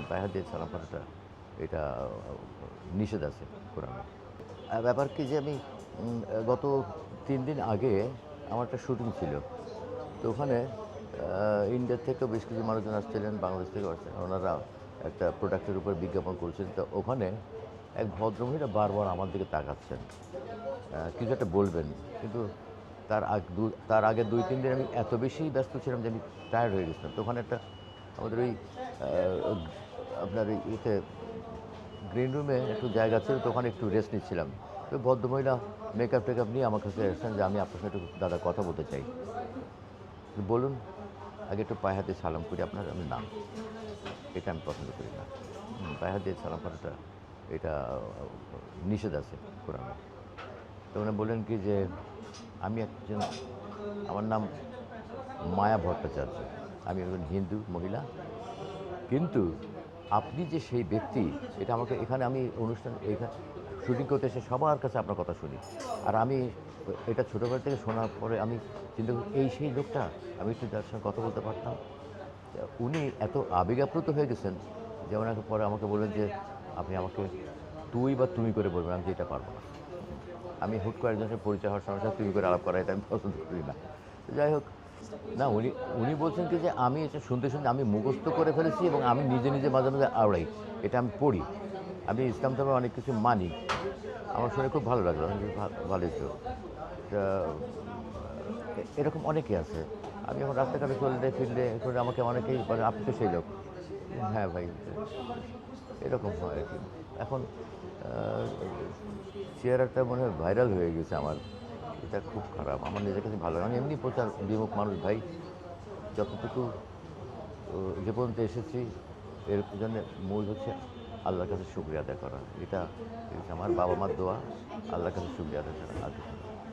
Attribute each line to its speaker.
Speaker 1: পায়ে হাত দিয়ে সালাম করাটা এটা নিষেধ আছে কোরআনে। ব্যাপার কি যে আমি গত ৩ দিন আগে আমার একটা শুটিং ছিল। তো ওখানে ইন্ডিয়া থেকেও বেশ কিছু মানুষজন আসছিলেন, বাংলাদেশ থেকেও আসছিলেন। ওনারা একটা প্রোডাক্টের উপর বিজ্ঞাপন করছিলেন। তো ওখানে এক ভদ্রমহিলা বারবার আমার দিকে তাকাচ্ছেন। কিছু একটা বলবেন। কিন্তু তার আগে ২-৩ দিন আমি এত বেশি ব্যস্ত ছিলাম যে আমি টায়ার্ড হয়ে গেছিলাম। তো ওখানে একটা আমাদের ওই আপনার ওই ইয়েতে গ্রিন রুমে একটু জায়গা ছিল, তো ওখানে একটু রেস্ট নিচ্ছিলাম। তো ভদ্রমহিলা মেকআপ-টেকআপ নিয়ে আমার কাছে এসেছেন যে, "আমি আপনার সাথে একটু দাদা কথা বলতে চাই।" বলুন, আগে একটু পায়ে হাত দিয়ে সালাম করি আপনার। আমি না, এটা আমি পছন্দ করি না। পায়ে হাত দিয়ে সালাম করাটা এটা নিষেধ আছে কোরআনে। তো উনি বললেন কি যে, "আমি একজন আমার নাম মায়া ভট্টাচার্য। আমি একজন হিন্দু মহিলা। কিন্তু আপনি যে সেই ব্যক্তি, এটা আমাকে এখানে আমি এইখানে শুটিং করতে এসে সবার কাছে আপনার কথা শুনি। আর আমি এটা ছোটবেলা থেকে শোনার পরে আমি চিন্তা করি, এই সেই লোকটা, আমি একটু যার সঙ্গে কথা বলতে পারতাম।" উনি এত আবেগ আপ্লুত হয়ে গেছেন যে ওনাকে পরে আমাকে বললেন যে, "আপনি আমাকে তুই বা তুমি করে বলবেন, আমি যে এটা পারব না।" আমি হুট করে একজনের সাথে পরিচয় হওয়ার সময় তুমি করে আলাপ করা এটা আমি পছন্দ করি না। তো যাই হোক, না উনি উনি বলছেন কি যে আমি এটা শুনতে আমি মুখস্থ করে ফেলেছি এবং আমি নিজে মাঝে মাঝে আওড়াই। এটা আমি পড়ি। আমি ইসলাম ধর্মে অনেক কিছু মানি। আমার শুনে খুব ভালো লাগলো। আমি ভালোই তো। তা এরকম অনেকে আছে। আমি এখন রাস্তাঘাটে চললে ফিরলে এখন আমাকে অনেকেই বলে, "আপনি তো সেই লোক।" হ্যাঁ ভাই, এরকম হয় আরকি। এখন আ চেহারাটা মনে হয় ভাইরাল হয়ে গেছে আমার। এটা খুব খারাপ। আমার নিজের কাছে ভালো লাগে না। আমি এমনি প্রচার বিমুখ মানুষ ভাই। যতটুকু যে পর্যন্ত এসেছি এর পেছনে মূল হচ্ছে আল্লাহর কাছে শুকরিয়া আদায় করা। এটা আমার বাবা-মার দোয়া। আল্লাহর কাছে শুকরিয়া আদায় ছাড়া আর কিছু না।